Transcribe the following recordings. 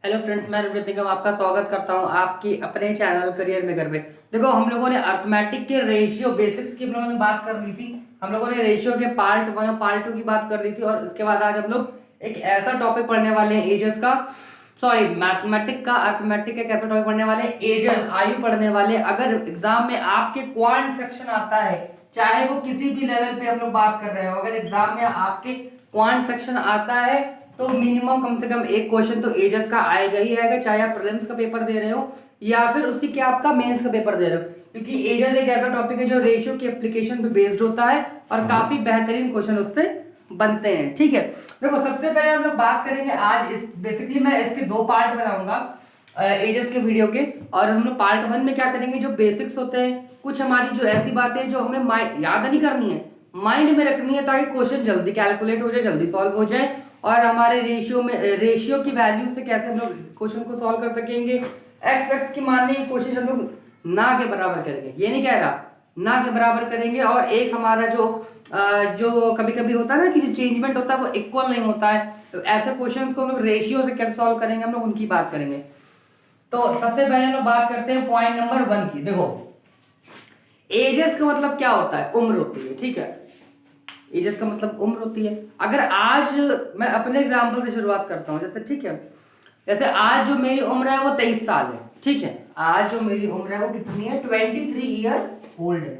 Hello friends, मैं ऋतिक निगम आपका स्वागत करता हूं आपकी अपने चैनल करियर मेकर में। देखो, हम लोगों ने अर्थमेटिक के रेशियो बेसिक्स की हम लोगों ने बात कर ली थी। हम लोगों ने रेशियो के पार्ट 1 और पार्ट 2 की बात कर ली थी और उसके बाद आज हम लोग एक ऐसा टॉपिक पढ़ने वाले हैं एजेस का, सॉरी मैथमेटिक का अर्थमेटिक का एक ऐसा टॉपिक पढ़ने वाले हैं, एजेस आयु पढ़ने वाले। अगर एग्जाम में आपके क्वांट सेक्शन आता है, चाहे वो किसी भी लेवल पे हम लोग बात कर रहे हो, अगर एग्जाम में आपके क्वांट सेक्शन आता है तो मिनिमम कम से कम एक क्वेश्चन तो एजेस का आएगा ही आएगा, चाहे आप प्रीलिम्स का पेपर दे रहे हो या फिर उसी के आपका मेंस का पेपर दे रहे हो, क्योंकि एजेस एक ऐसा टॉपिक है जो रेशियो की एप्लीकेशन पे बेस्ड होता है और काफी बेहतरीन क्वेश्चन उससे बनते हैं। ठीक है, देखो सबसे पहले हम लोग बात करेंगे आज इस बेसिकली मैं इसके दो पार्ट बनाऊंगा एजेस के वीडियो के। और हम लोग पार्ट 1 में क्या करेंगे, जो बेसिक्स होते हैं, कुछ हमारी जो ऐसी बातें जो हमें याद नहीं करनी है, माइंड में रखनी है, ताकि क्वेश्चन जल्दी कैलकुलेट हो जाए, जल्दी सॉल्व हो जाए और हमारे रेशियो की वैल्यू से कैसे हम लोग क्वेश्चन को सॉल्व कर सकेंगे। एक्स एक्स की मानने की कोशिश हम लोग ना के बराबर करेंगे, ये नहीं कह रहा, ना के बराबर करेंगे। और एक हमारा जो कभी कभी होता है ना कि जो चेंजमेंट होता है वो इक्वल नहीं होता है, तो ऐसे क्वेश्चंस को हम लोग रेशियो से कैसे सॉल्व करेंगे, हम लोग उनकी बात करेंगे। तो सबसे पहले हम लोग बात करते हैं पॉइंट नंबर 1 की। देखो, एजेस का मतलब क्या होता है, उम्र होती है। ठीक है, एजेस का मतलब उम्र होती है। अगर आज मैं अपने एग्जांपल से शुरुआत करता हूँ, जैसे ठीक है, जैसे आज जो मेरी उम्र है वो 23 साल है। ठीक है, आज जो मेरी उम्र है वो कितनी है, 23 ईयर ओल्ड है,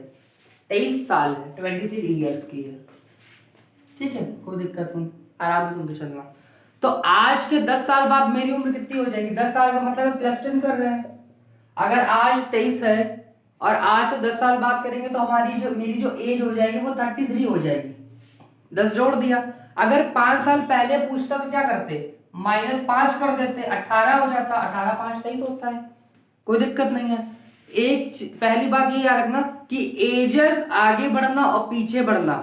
23 साल है, 23 ईयर्स की है। ठीक है, कोई दिक्कत नहीं, आराम से सुनते चलना। तो आज के 10 साल बाद मेरी उम्र कितनी हो जाएगी, 10 साल का मतलब +10 कर रहे हैं। अगर आज 23 है और आज से 10 साल बात करेंगे तो मेरी जो एज हो जाएगी वो 33 हो जाएगी। 10 जोड़ दिया। अगर 5 साल पहले पूछता तो क्या करते, -5 कर देते, 18 हो जाता, 18 5 23 होता है, कोई दिक्कत नहीं है। पहली बात ये याद रखना कि एजेस आगे बढ़ना और पीछे बढ़ना,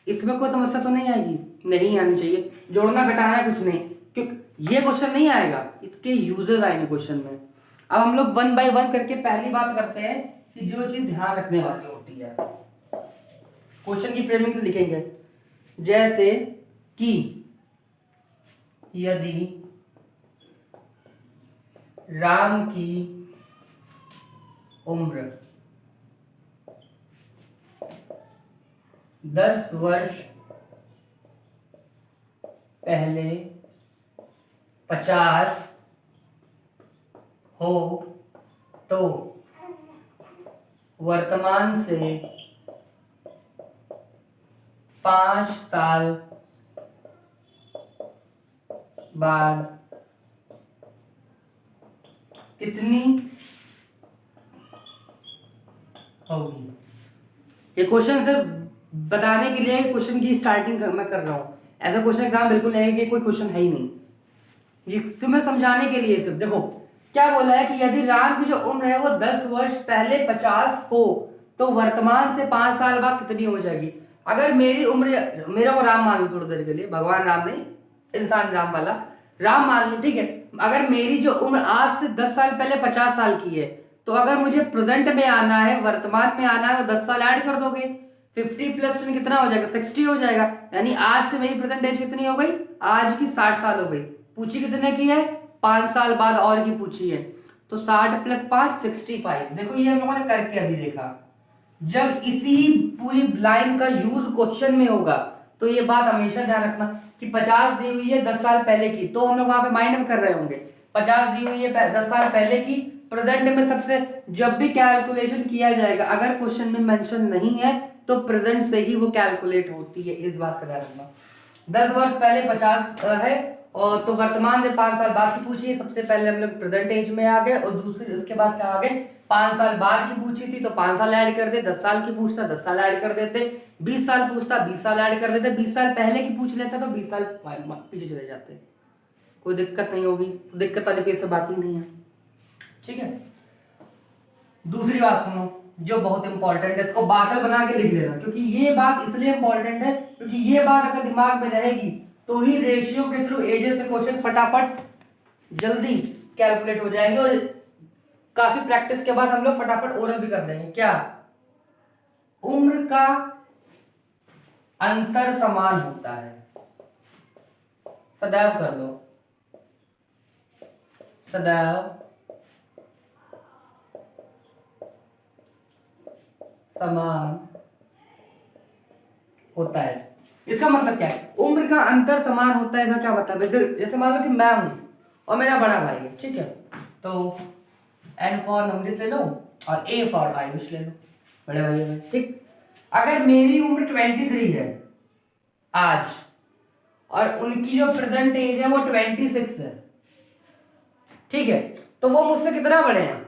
इसमें कोई समस्या तो नहीं आएगी, नहीं आनी चाहिए। जोड़ना घटाना है कुछ नहीं, क्योंकि ये क्वेश्चन नहीं आएगा, इसके यूजेस आएंगे क्वेश्चन में। अब हम लोग 1 बाय 1 करके पहली बात करते हैं कि जो चीज ध्यान रखने वाली होती है, क्वेश्चन की फ्रेमिंग से लिखेंगे। जैसे कि यदि राम की उम्र 10 वर्ष पहले 50 हो तो वर्तमान से 5 साल बाद कितनी होगी। ये क्वेश्चन सिर्फ बताने के लिए क्वेश्चन की स्टार्टिंग मैं कर रहा हूँ, ऐसा क्वेश्चन एग्जाम बिल्कुल नहीं है कि कोई क्वेश्चन है ही नहीं, ये सिर्फ समझाने के लिए। सिर्फ देखो क्या बोला है कि यदि राम की जो उम्र है वो 10 वर्ष पहले 50 हो तो वर्तमान से 5 साल बाद कितनी हो जाएगी। अगर मेरी उम्र, मेरा को राम मान लो थोड़ी देर के लिए, भगवान राम नहीं, इंसान राम वाला राम मान लो, ठीक है। अगर मेरी जो उम्र आज से 10 साल पहले 50 साल की है, तो अगर मुझे प्रेजेंट में आना है, वर्तमान में आना है, तो 10 साल ऐड कर दोगे, 50 + 10 कितना हो जाएगा, 60 हो जाएगा। यानी आज से मेरी प्रेजेंट एज कितनी हो गई, आज की 60 साल हो गई। पूछी कितने की है, 5 साल बाद और की पूछी है, तो 60 + 5 65। देखो ये हम लोगों ने करके अभी देखा। जब इसी पूरी लाइन का यूज क्वेश्चन में होगा तो ये बात हमेशा ध्यान रखना कि 50 दी हुई है 10 साल पहले की, तो हम लोग वहां पे माइंड में कर रहे होंगे 50 दी हुई है 10 साल पहले की। प्रेजेंट में सबसे जब भी कैलकुलेशन किया जाएगा, अगर क्वेश्चन में मेंशन नहीं है तो प्रेजेंट से ही वो कैलकुलेट होती है, इस बात का ध्यान रखना। 10 वर्ष पहले 50 है और तो वर्तमान से 5 साल बाद की पूछी है, सबसे पहले हम लोग प्रेजेंट एज में आ गए, और दूसरी उसके बाद क्या आ गए, 5 साल बाद की पूछी थी तो 5 साल ऐड कर दे, 10 साल की पूछता 10 साल ऐड कर देते, 20 साल पूछता 20 साल ऐड कर देते, 20 साल पहले की पूछ लेता तो 20 साल पीछे चले जाते, कोई दिक्कत नहीं होगी, दिक्कत वाली कोई बात ही नहीं है। ठीक है, दूसरी बात सुनो जो बहुत इंपॉर्टेंट है, इसको बादल बना के लिख लेना, क्योंकि ये बात इसलिए इंपॉर्टेंट है क्योंकि ये बात अगर दिमाग में रहेगी तो ही रेशियो के थ्रू एजेस से क्वेश्चन फटाफट जल्दी कैलकुलेट हो जाएंगे, और काफी प्रैक्टिस के बाद हम लोग फटाफट ओरल भी कर देंगे। क्या उम्र का अंतर समान होता है, सदैव कर लो, सदैव समान होता है। इसका मतलब क्या है? उम्र का अंतर समान होता है, इसका क्या मतलब है? जैसे मान लो कि मैं हूं और मेरा बड़ा भाई है, ठीक है, तो एन फॉर नमृत ले लो और ए फॉर आयुष ले लो, बड़े भाई है, ठीक। अगर मेरी उम्र 23 है आज और उनकी जो प्रेजेंट एज है वो 26 है, ठीक है, तो वो मुझसे कितना बड़े हैं?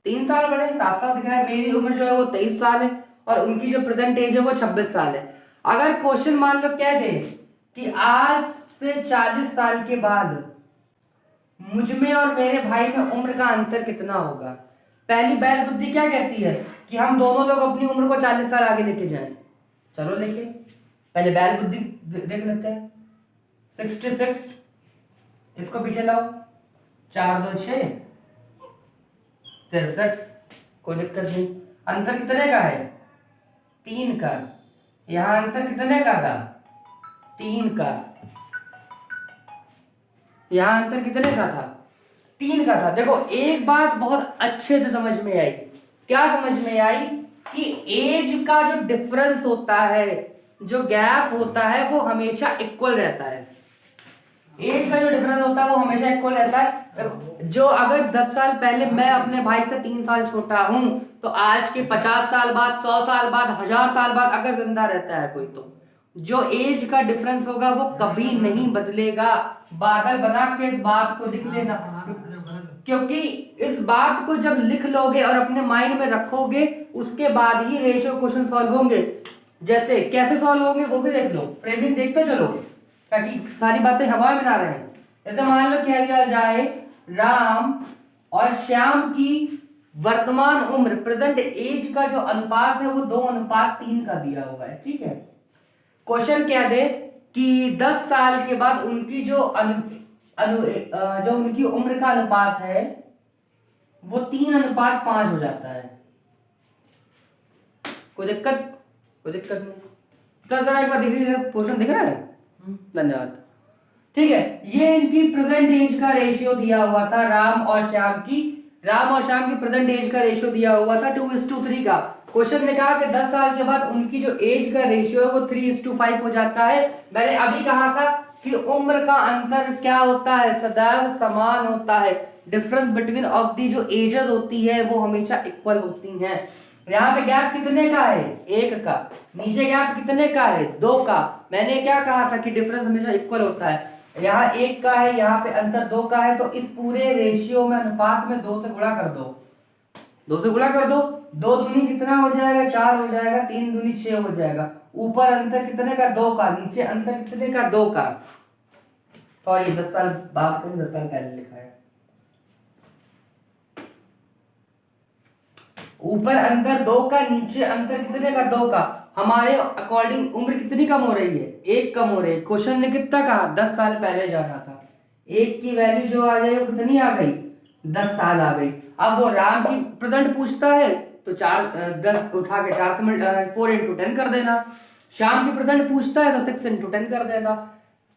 3 साल बड़े हैं, साफ साफ दिख रहा है। मेरी उम्र जो है वो 23 साल है और उनकी जो प्रेजेंट एज है वो 26 साल है। अगर क्वेश्चन मान लो कह दे कि आज से 40 साल के बाद मुझ में और मेरे भाई में उम्र का अंतर कितना होगा, पहली बैल बुद्धि क्या कहती है कि हम दोनों लोग अपनी उम्र को 40 साल आगे लेके जाएं। चलो लेके पहले बैल बुद्धि देख लेते हैं। 66, इसको पीछे लाओ, 4 2 6 63, कोई दिक्कत नहीं। अंतर कितने का है? 3 का। यहां अंतर कितने का था? 3 का। यहां अंतर कितने का था? 3 का था। देखो एक बात बहुत अच्छे से समझ में आई। क्या समझ में आई? कि एज का जो डिफरेंस होता है, जो गैप होता है, वो हमेशा इक्वल रहता है। एज का जो डिफरेंस होता है वो हमेशा इक्वल रहता है। जो अगर 10 साल पहले मैं अपने भाई से 3 साल छोटा हूं, तो आज के 50 साल बाद, 100 साल बाद, 1000 साल बाद अगर जिंदा रहता है कोई, तो जो एज का डिफरेंस होगा वो कभी नहीं बदलेगा। बादल बना के इस बात को लिख लेना, क्योंकि इस बात को जब लिख लोगे और अपने माइंड में रखोगे, उसके बाद ही रेशियो क्वेश्चन सॉल्व होंगे। जैसे कैसे सॉल्व होंगे वो भी देख लो, फ्रेमिंग देखते चलो, ताकि सारी बातें हवा में ना रहे। जैसे मान लो कह दिया जाए राम और श्याम की वर्तमान उम्र, प्रेजेंट एज का जो अनुपात है वो 2:3 का दिया हुआ है, ठीक है। क्वेश्चन क्या दे कि 10 साल के बाद उनकी जो जो उनकी उम्र का अनुपात है वो 3:5 हो जाता है। कोई दिक्कत? कोई दिक्कत नहीं। चल जरा एक बार देख लीजिए, क्वेश्चन दिख रहा है? धन्यवाद। ठीक है, ये इनकी प्रेजेंट एज का रेशियो दिया हुआ था, राम और श्याम की प्रेजेंट एज का रेशियो दिया हुआ था 2:3 का। क्वेश्चन ने कहा कि 10 साल के बाद उनकी जो एज का रेशियो है वो 3:5 हो जाता है। मैंने अभी कहा था कि उम्र का अंतर क्या होता है? सदैव समान होता है। डिफरेंस बिटवीन ऑफ दी जो एजेस होती है वो हमेशा इक्वल होती हैं। यहाँ पे गैप कितने का है? 1 का। नीचे गैप कितने का है? 2 का। मैंने क्या कहा था कि डिफरेंस हमेशा इक्वल होता है। यहाँ 1 का है, यहाँ पे अंतर 2 का है, तो इस पूरे रेशियो में, अनुपात में 2 से गुणा कर दो। 2 से गुणा कर दो, 2 दूनी कितना हो जाएगा? 4 हो जाएगा, 3 दूनी 6 हो जाएगा। ऊपर अंतर कितने का? 2 का। नीचे अंतर कितने का? 2 का। तो ये 10 साल बाद का 10 साल पहले लिखा है। ऊपर अंतर 2 का, नीचे अंतर कितने का? 2 का। हमारे अकॉर्डिंग उम्र कितनी कम हो रही है? 1 कम हो रही है। क्वेश्चन ने कितना कहा? 10 साल पहले जा रहा था। 1 की वैल्यू जो आ जाए वो कितनी आ गई? 10 साल आ गई। अब वो राम की प्रेजेंट पूछता है तो 10 उठा के 4 से 4 × 10 कर देना। श्याम की प्रेजेंट पूछता है तो 6 × 10 कर देना।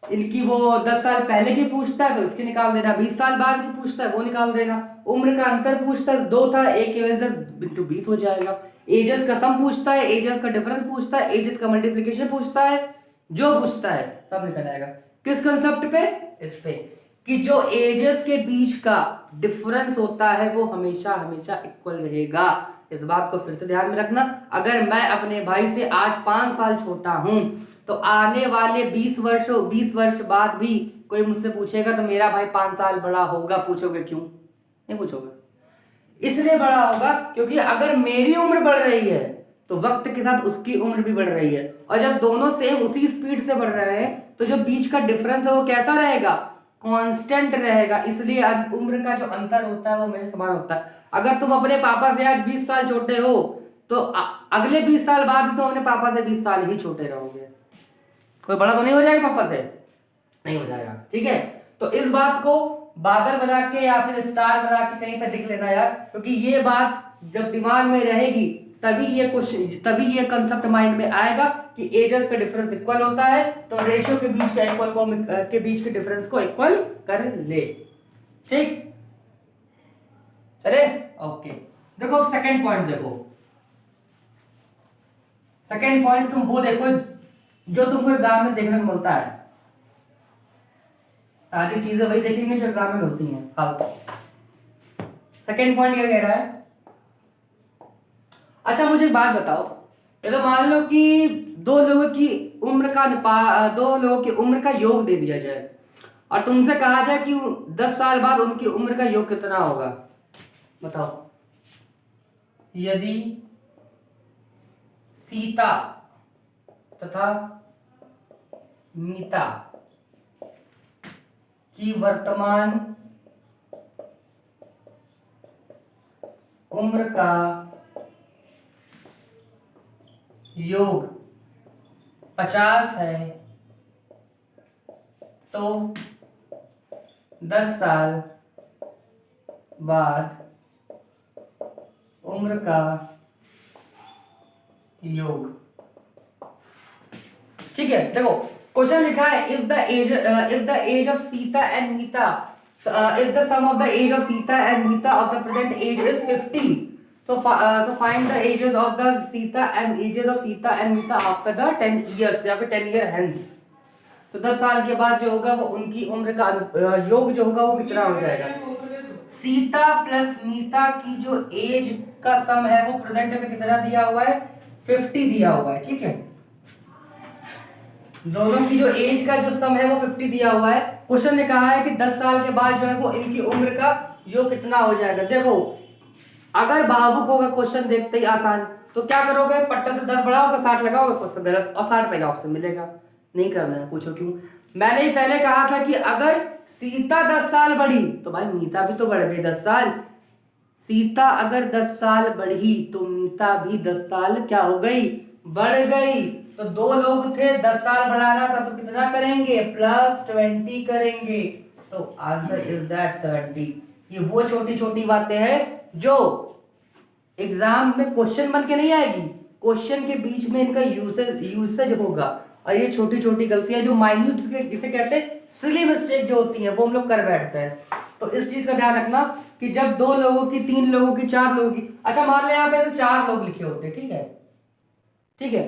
इनकी वो 10 साल पहले की पूछता है तो इसकी निकाल देना। 20 साल बाद की पूछता है वो निकाल देना। उम्र का अंतर पूछता है 2 था, 1 की वजह से 20 हो जाएगा। एजेस का सम पूछता है, एजेस का डिफरेंस पूछता है, एजेस का मल्टीप्लिकेशन पूछता है, जो पूछता है सब निकल आएगा। किस कंसेप्ट पे? इस पे कि जो एजेस के बीच का डिफरेंस होता है वो हमेशा हमेशा इक्वल रहेगा। इस बात को फिर से ध्यान में रखना। अगर मैं अपने भाई से आज 5 साल छोटा हूं, तो आने वाले 20 वर्ष बाद भी कोई मुझसे पूछेगा तो मेरा भाई 5 साल बड़ा होगा, पूछोगे क्यों? नहीं पूछोगे। इसलिए बड़ा होगा क्योंकि अगर मेरी उम्र बढ़ रही है तो वक्त के साथ उसकी उम्र भी बढ़ रही है, और जब दोनों सेम उसी स्पीड से बढ़ रहे हैं तो जो बीच का डिफरेंस है वो कैसा रहेगा? कांस्टेंट रहेगा। इसलिए उम्र का जो अंतर होता है वो मेरे समान होता है। अगर तुम अपने पापा से आज 20 साल छोटे हो तो अगले 20 साल बाद भी तुम अपने पापा से 20 साल ही छोटे रहोगे। कोई बड़ा तो नहीं हो जाएगा पापा से? नहीं हो जाएगा। ठीक है, तो इस बात को बादल बना के या फिर स्टार बना के कहीं पे लिख लेना यार, क्योंकि ये बात जब दिमाग में रहेगी तभी ये क्वेश्चन, तभी ये कंसेप्ट माइंड में आएगा कि एजेस का डिफरेंस इक्वल होता है, तो रेशियो के बीच के डिफरेंस को इक्वल कर ले। ठीक चले। ओके देखो सेकंड पॉइंट देखो, सेकंड पॉइंट तुम वो देखो जो तुमको एग्जाम में देखने को मिलता है, सारी चीजें वही देखेंगे जो एग्जाम में होती हैं फालतू। सेकंड पॉइंट क्या कह रहा है, अच्छा मुझे एक बात बताओ, ये तो मान लो कि दो लोगों की उम्र का दो लोगों की उम्र का योग दे दिया जाए और तुमसे कहा जाए कि 10 साल बाद उनकी उम्र का योग कितना होगा, बताओ। यदि सीता तथा मीता की वर्तमान उम्र का योग 50 है तो 10 साल बाद उम्र का योग, ठीक है। देखो क्वेश्चन लिखा है if the age of Sita and Mita if the sum of the age of Sita and Mita of the present age is 50, so find the ages of the Sita and ages of Sita and Mita after the 10 years या फिर 10 year hence। तो 10 साल के बाद जो होगा वो उनकी उम्र का योग जो होगा वो कितना हो जाएगा। सीता प्लस मीता की जो एज का सम है वो प्रेजेंट में कितना दिया हुआ है, 50 दिया हुआ है, ठीक है। दोनों की जो एज का जो सम है वो 50 दिया हुआ है। क्वेश्चन ने कहा है कि 10 साल के बाद जो है वो इनकी उम्र का योग कितना हो जाएगा। देखो अगर भावुक होगा क्वेश्चन देखते ही आसान, तो क्या करोगे, पट्टा से 10 बढ़ाओगे 60 लगाओगे, क्वेश्चन गलत और 60 पहला ऑप्शन मिलेगा। नहीं करना है, पूछो क्यों। मैंने ही पहले कहा था कि अगर सीता 10 साल बढ़ी तो भाई मीता भी तो बढ़ गई 10 साल। सीता अगर 10 साल बढ़ी तो मीता भी 10 साल क्या हो गई, बढ़ गई। तो दो लोग थे, 10 साल बढ़ाना था तो कितना करेंगे, +20 करेंगे। तो आंसर इज दैट 70। ये वो छोटी छोटी बातें हैं जो एग्जाम में क्वेश्चन बन के नहीं आएगी, क्वेश्चन के बीच में इनका यूसेज होगा। और ये छोटी छोटी गलतियां जो माइन्यूट जिसे कहते हैं सिली मिस्टेक जो होती हैं वो हम लोग कर बैठते हैं। तो इस चीज का ध्यान रखना कि जब 2 लोगों की, 3 लोगों की, 4 लोगों की, अच्छा मान लें यहाँ पे 4 लोग लिखे होते, ठीक है, ठीक है,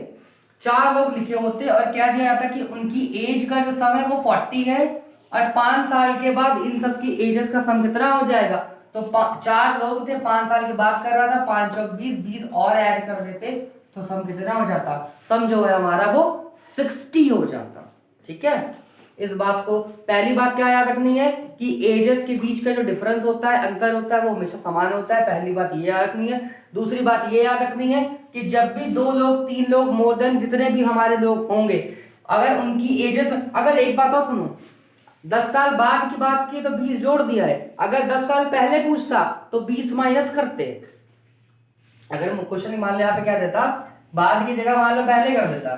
4 लोग लिखे होते और क्या दिया जाता कि उनकी एज का जो सम है वो 40 है और 5 साल के बाद इन सब की एजेस का सम कितना हो जाएगा। तो 4 लोग थे, 5 साल की बात कर रहा था, 5 चौक 20, 20 और ऐड कर देते तो सम कितना हो जाता, सम जो है हमारा वो 60 हो जाता, ठीक है। इस बात को, पहली बात क्या याद रखनी है कि एजेस के बीच का जो डिफरेंस होता है, अंतर होता है, वो हमेशा समान होता है। पहली बात ये याद रखनी है। दूसरी बात ये याद रखनी है कि जब भी 2 लोग, 3 लोग, मोर देन जितने भी हमारे लोग होंगे, अगर उनकी एजेस, अगर एक बात और सुनो, 10 साल बाद की बात की तो 20 जोड़ दिया है, अगर 10 साल पहले पूछता तो 20 माइनस करते। अगर क्वेश्चन मान लो यहाँ पे क्या देता, बाद की जगह मान लो पहले कर देता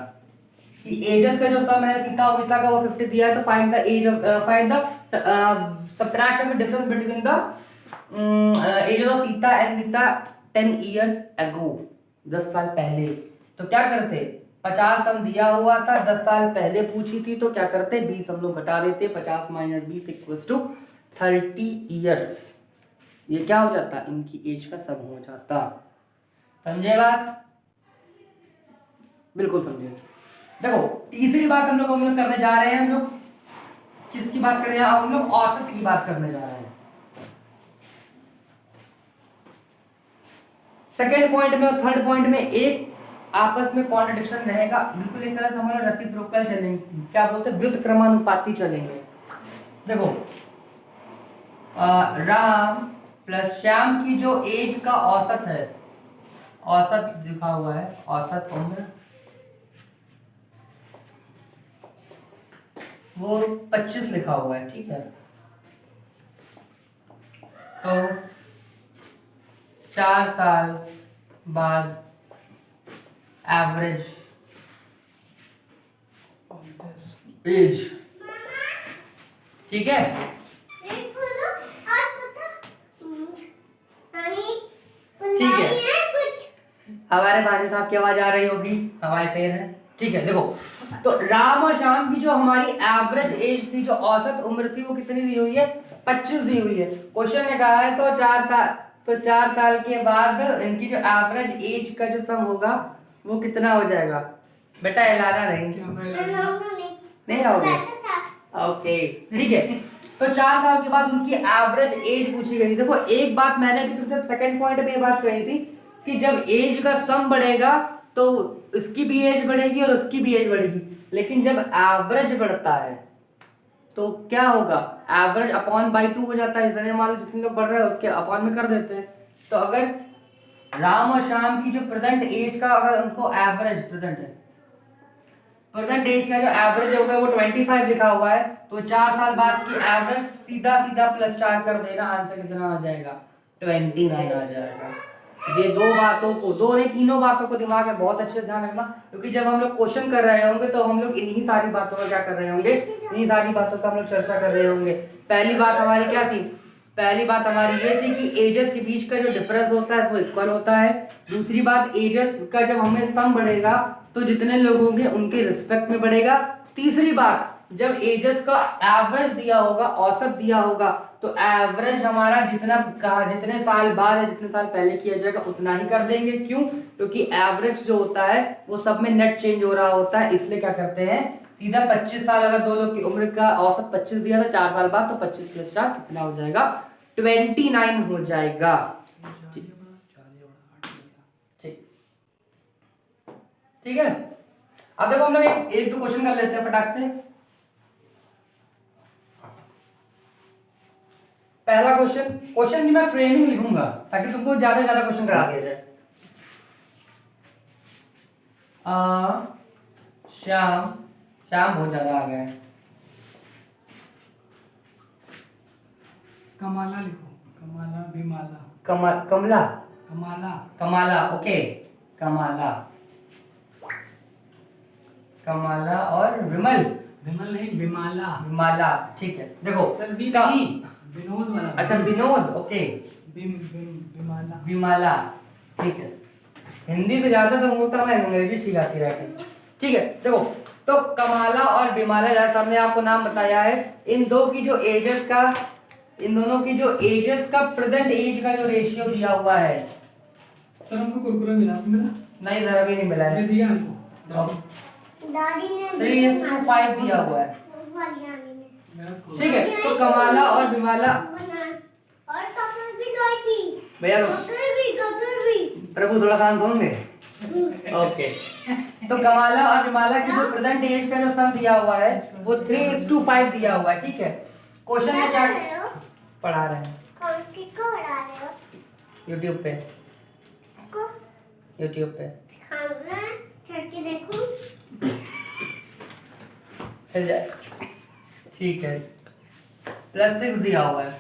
कि एजेस का जो सम है सीता और मीता का वो 50 दिया है, तो find the age of, find the subtract the difference between the ages of Sita and Mita 10 years ago, 10 साल पहले। तो क्या करते, 50 सम दिया हुआ था, 10 साल पहले पूछी थी, तो क्या करते 20 हम लोग घटा देते, 50 - 20 = 30 years। ये क्या हो जाता, इनकी एज का सम हो जाता। समझे बात, बिल्कुल समझे। देखो तीसरी बात हम लोग करने जा रहे हैं, हम लोग किसकी बात कर रहे हैं, हम लोग औसत की बात करने जा रहे हैं। सेकेंड पॉइंट में और थर्ड पॉइंट में एक आपस में कॉन्ट्रडिक्शन रहेगा, बिल्कुल एक तरह से हमारा रेसिप्रोकल चलेंगे, क्या बोलते हैं, व्युत्क्रमानुपाती चलेंगे। देखो राम प्लस श्याम की जो एज का औसत है, औसत लिखा हुआ है, औसत उम्र वो 25 लिखा हुआ है, ठीक है। तो 4 साल बाद एवरेज एज, ठीक है। ठीक है, हमारे सानी साहब की आवाज आ रही होगी, हमारे शेर है, ठीक है देखो, तो राम और श्याम की जो हमारी एवरेज एज थी, जो औसत उम्र थी, वो कितनी दी हुई है? 25 दी हुई है। क्वेश्चन ने कहा है तो 4 साल के बाद इनकी जो एवरेज एज का जो सम होगा वो कितना हो जाएगा? बेटा एलारा नहीं नहीं आओगे? ओके ठीक है। तो 4 साल के बाद उनकी एवरेज एज पूछी गई। देखो एक बात मैंने भी तुमसे सेकंड पॉइंट में ये बात कही थी कि जब एज का सम बढ़ेगा तो इसकी भी एज बढ़ेगी और उसकी भी एज बढ़ेगी, लेकिन जब एवरेज बढ़ता है तो क्या होगा? एवरेज अपॉन बाई 2 हो जाता है। इसलिए मान लो जितने लोग बढ़ रहे हैं उसके अपॉन में कर देते हैं। तो अगर राम और श्याम की जो प्रेजेंट एज का, अगर उनको एवरेज प्रेजेंट एज का जो एवरेज होगा वो 25 लिखा हुआ है, तो 4 साल बाद की एवरेज सीधा सीधा +4 कर देना, आंसर कितना आ जाएगा? 29 आ जाएगा। ये तीनों बातों को दिमाग में बहुत अच्छे से ध्यान रखना, क्योंकि जब हम लोग क्वेश्चन कर रहे होंगे तो हम लोग इन्हीं सारी बातों का क्या कर रहे होंगे? इन्हीं सारी बातों का हम लोग चर्चा कर रहे होंगे। पहली बात हमारी क्या थी? पहली बात हमारी ये थी कि एजेस के बीच का जो डिफरेंस होता है वो इक्वल होता है। दूसरी बात, एजेस का जब हमें सम बढ़ेगा तो जितने लोग होंगे उनके रिस्पेक्ट में बढ़ेगा। तीसरी बात, जब एजेस का एवरेज दिया होगा, औसत दिया होगा, तो एवरेज हमारा जितने साल बाद या जितने साल पहले किया जाएगा उतना ही कर देंगे। क्यों? क्योंकि एवरेज जो होता है वो सब में नेट चेंज हो रहा होता है, इसलिए क्या करते हैं? सीधा 25 साल, अगर दो लोग की उम्र का औसत 25 दिया था 4 साल बाद, तो 25 + 4 कितना हो जाएगा? 29 हो जाएगा। ठीक है। अब देखो हम लोग एक दो क्वेश्चन कर लेते हैं फटाक से। पहला क्वेश्चन की मैं फ्रेमिंग लिखूंगा ताकि तुमको ज्यादा ज्यादा क्वेश्चन करा दिया जाए। श्याम बहुत ज्यादा आ गया है। कमाला लिखो, कमाला विमाला, कमला कमाला ओके। कमाला और विमल नहीं विमाला ठीक है। देखो विनोद वाला, अच्छा विनोद ओके। विमाला ठीक है। हिंदी से ज्यादा तो होता है, अंग्रेजी ठीक आती राइटिंग। ठीक है देखो, तो कमाला और विमाला जैसा हमने आपको नाम बताया है, इन दोनों की जो एजेस का प्रेजेंट एज का जो रेशियो दिया हुआ है। सर हमको कुरकुरे मिला नहीं सर अभी नहीं मिला है, दिया हमको दादी ने 3:5 दिया हुआ है। ठीक है, तो कमाला और विमाला और कपल भी दो थी भैया कपल भी प्रभु थोड़ा शांत होंगे। ओके, तो कमाला और विमाला की जो प्रेजेंट एज का जो सम दिया हुआ है वो 3:5 दिया हुआ है। ठीक है, क्वेश्चन में क्या पढ़ा रहे हैं? किसको पढ़ा रहे हो? यूट्यूब पे खाना करके देखो। चल जाए ठीक है, +6 दिया हुआ है।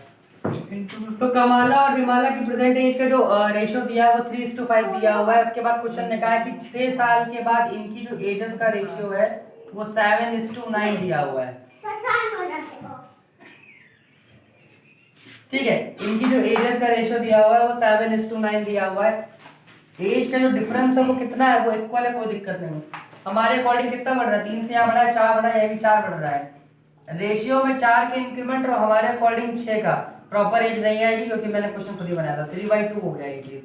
तो कमाला और विमाला की प्रेजेंट एज का जो रेशियो दिया है वो 3:5 दिया हुआ है। उसके बाद क्वेश्चन ने कहा है कि 6 साल के बाद इनकी जो एजेस का रेशियो है वो 7:9 दिया हुआ है। ठीक है, इनकी जो एजेस का रेशियो दिया हुआ है वो 7:9 दिया हुआ है। एज का जो डिफरेंस है वो कितना है? वो इक्वल है, कोई दिक्कत नहीं। हमारे अकॉर्डिंग कितना बढ़ रहा है? 3 से यहाँ बढ़ा है, 4 बढ़ा है, ये भी 4 बढ़ रहा है। रेशियो में 4 के इंक्रीमेंट और हमारे अकॉर्डिंग 6 का। प्रॉपर एज नहीं आएगी क्योंकि मैंने क्वेश्चन खुद ही बनाया था। 3/2 हो गया ये चीज।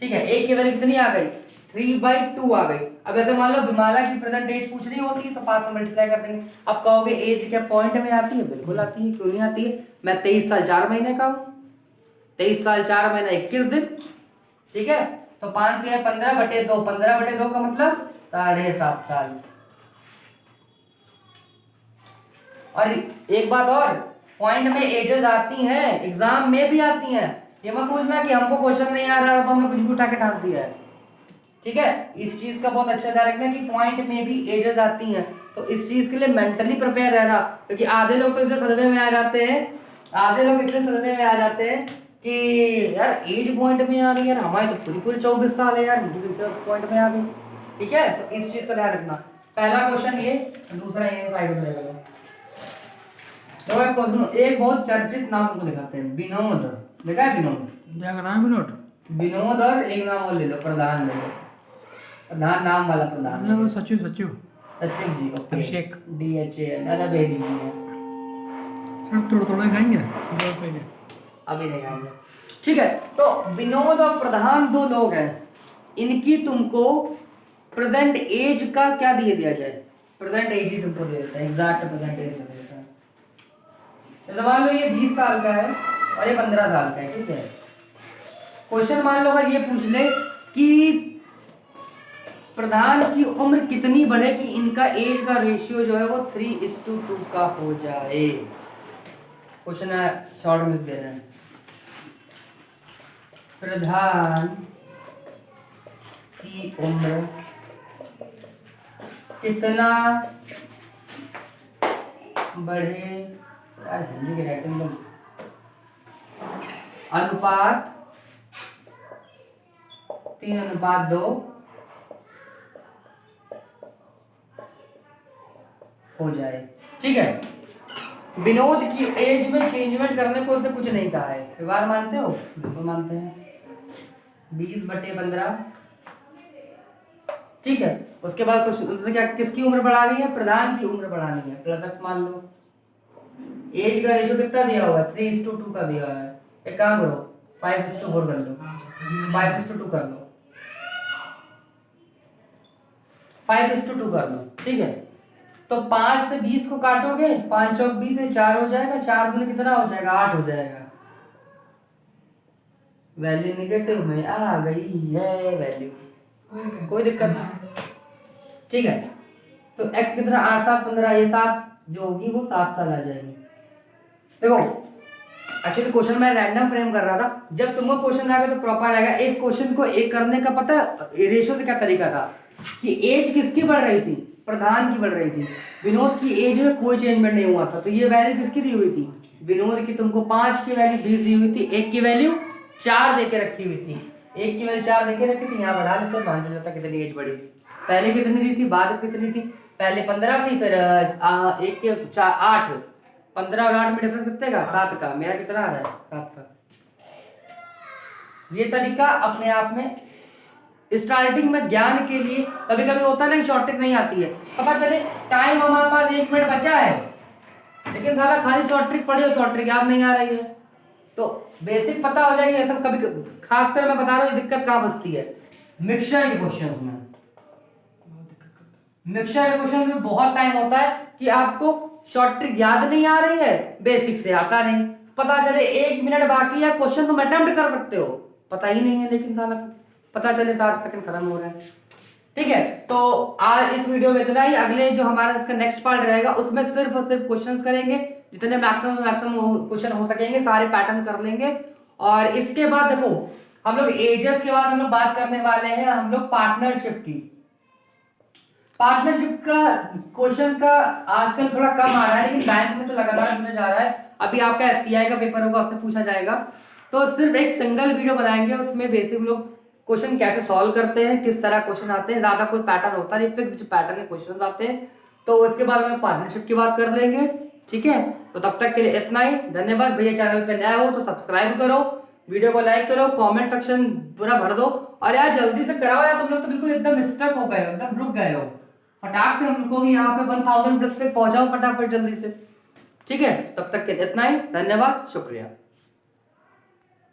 ठीक है, एक की वैल्यू कितनी आ गई? 3/2 आ गई। अब ऐसे मान लो विमाला की प्रेजेंट एज पूछ रही होती तो 5 से मल्टीप्लाई कर देंगे। अब कहोगे एज क्या पॉइंट में आती है? बिल्कुल आती है, क्यों नहीं आती है। मैं 23 साल 4 महीने का हूँ, 23 साल 4 महीना 21 दिन। ठीक है, तो 5 × 15/2, 15/2 का मतलब 7.5 साल। और एक बात और, पॉइंट में एजेस आती हैं, एग्जाम में भी आती हैं। ये मत सोचना कि हमको क्वेश्चन नहीं आ रहा तो हमने कुछ भी उठा के टांस दिया है। ठीक है, इस चीज का बहुत अच्छा ध्यान रखना कि पॉइंट में भी एजेस आती हैं, तो इस चीज के लिए मेंटली प्रिपेयर रहना। क्योंकि आधे लोग तो इसलिए सदमे में आ जाते हैं, कि यार एज पॉइंट में आ रही है यार, हमारे तो पूरी 24 साल है यार, मुझे पॉइंट में आ गई। ठीक है, तो इस चीज का ध्यान रखना। पहला क्वेश्चन ये, दूसरा ये साइड में लेकर तो एक बहुत चर्चित नाम को दिखाते हैं, विनोद। देखा है विनोद? क्या करना है विनोद? विनोद और एक नाम और ले लो, प्रधान ले लो। प्रधान नाम वाला प्रधान मतलब वो है। सचिव सचिव सचिव जी, ओके। अभिषेक। DHA ना वेरी है, सर थोड़ा थोड़ा खाएंगे दो पहले। अभी नहीं आएंगे। ठीक है, तो विनोद और प्रधान दो लोग हैं, इनकी तुमको प्रेजेंट एज का क्या दिए दिया जाए, प्रेजेंट एज ही तुमको दे देता है, एग्जैक्ट प्रेजेंट एज दे देता है। तो मान लो ये 20 साल का है और ये 15 साल का है, ठीक है। क्वेश्चन मान लो अगर ये पूछ ले कि प्रधान की उम्र कितनी बढ़े कि इनका एज का रेशियो जो है वो 3:2 का हो जाए। क्वेश्चन शॉर्ट में दे रहे हैं, प्रधान की उम्र कितना बढ़े, यार हिंदी के राइटिंग में अनुपात 3:2 हो जाए, ठीक है। विनोद की एज में चेंजमेंट करने को उसने कुछ नहीं कहा है, व्यवहार मानते हो? बिल्कुल मानते हैं। 20/15, ठीक है। उसके बाद कुछ क्या, किसकी उम्र बढ़ानी है? प्रधान की उम्र बढ़ानी है, प्लस एक्स मान लो। एज का रेशियो कितना दिया हुआ है? 3:2 का दिया है। एक काम करो 5:4 कर लो, 5:2 कर लो, 5:2 कर लो, ठीक है। तो 5 से 20 को काटोगे, 5 चौक 20 से 4 हो जाएगा, 4 दूनी कितना हो जाएगा? 8 हो जाएगा। वैल्यू निगेटिव में आ गई है वैल्यू, कोई दिक्कत नहीं, ठीक है। तो x कितना? 8 7 15, ये 7 जो होगी वो 7 साल आ जाएगी। देखो एक्चुअली क्वेश्चन मैं रैंडम फ्रेम कर रहा था, जब तुमको क्वेश्चन आएगा तो प्रॉपर आएगा। इस क्वेश्चन को एक करने का पता है रेशियो से क्या तरीका था कि एज किसकी बढ़ रही थी? प्रधान की बढ़ रही थी। विनोद की एज में कोई चेंजमेंट नहीं हुआ था, तो ये वैल्यू किसकी दी हुई थी? विनोद की। तुमको 5 की वैल्यू 20 दी हुई थी, 1 की वैल्यू 4 देके रखी हुई थी, 1 की वैल्यू 4 देके रखी थी। यहाँ बढ़ा लेते तो मान जाता कितनी एज बढ़ी थी। पहले कितनी दी थी, बाद में कितनी थी? पहले 15 थी, फिर 1 के 4 8, 15 और 8 में डिफरेंस कितने का? 7 का। मेरा कितना आ रहा है? 7 का। ये तरीका अपने आप में स्टार्टिंग में ज्ञान के लिए, कभी कभी होता है ना शॉर्ट ट्रिक नहीं आती है, पता चले टाइम हमारे पास 1 मिनट बचा है लेकिन साला खाली शॉर्ट ट्रिक पढ़ी और शॉर्ट ट्रिक याद नहीं आ रही है, तो बेसिक पता हो जाएगी। ऐसा कभी खासकर मैं बता रहा हूँ ये दिक्कत कहाँ फंसती है, मिक्सचर के क्वेश्चंस में। मिक्सचर के क्वेश्चन में बहुत टाइम होता है कि आपको शॉर्ट ट्रिक याद नहीं आ रही है, बेसिक से आता नहीं, पता चले 1 मिनट बाकी है, क्वेश्चन तुम अटेम्प्ट कर सकते हो, पता ही नहीं है, लेकिन साला पता चले 60 सेकंड खत्म हो रहा है। ठीक है, तो आज इस वीडियो में इतना ही। अगले जो हमारा इसका नेक्स्ट पार्ट रहेगा उसमें सिर्फ और सिर्फ क्वेश्चंस करेंगे, जितने मैक्सिमम क्वेश्चन हो सकेंगे सारे पैटर्न कर लेंगे। और इसके बाद देखो हम लोग एजेस के बाद हम लोग बात करने वाले हैं हम लोग पार्टनरशिप की। पार्टनरशिप का क्वेश्चन का आजकल थोड़ा कम आ रहा है, लेकिन बैंक में तो लगातार पूछा जा रहा है। अभी आपका एसबीआई का पेपर होगा उसमें पूछा जाएगा, तो सिर्फ एक सिंगल वीडियो बनाएंगे, उसमें बेसिक लोग क्वेश्चन कैसे सॉल्व करते हैं, किस तरह क्वेश्चन आते हैं, ज्यादा कोई पैटर्न होता नहीं, फिक्स्ड पैटर्न में क्वेश्चन आते हैं। तो उसके बाद में पार्टनरशिप की बात कर लेंगे। ठीक है, तो तब तक के लिए इतना ही, धन्यवाद। भैया चैनल पे नया हो तो सब्सक्राइब करो, वीडियो को लाइक करो, कमेंट सेक्शन पूरा भर दो, और यार जल्दी से कराओ यार, तुम लोग तो बिल्कुल एकदम स्टक हो गए हो, एकदम रुक गए हो। फटाक से हम लोग यहाँ पे 1000 प्लस पे पहुंचाओ फटाफट जल्दी से। ठीक है, तब तक के लिए इतना ही, धन्यवाद, शुक्रिया।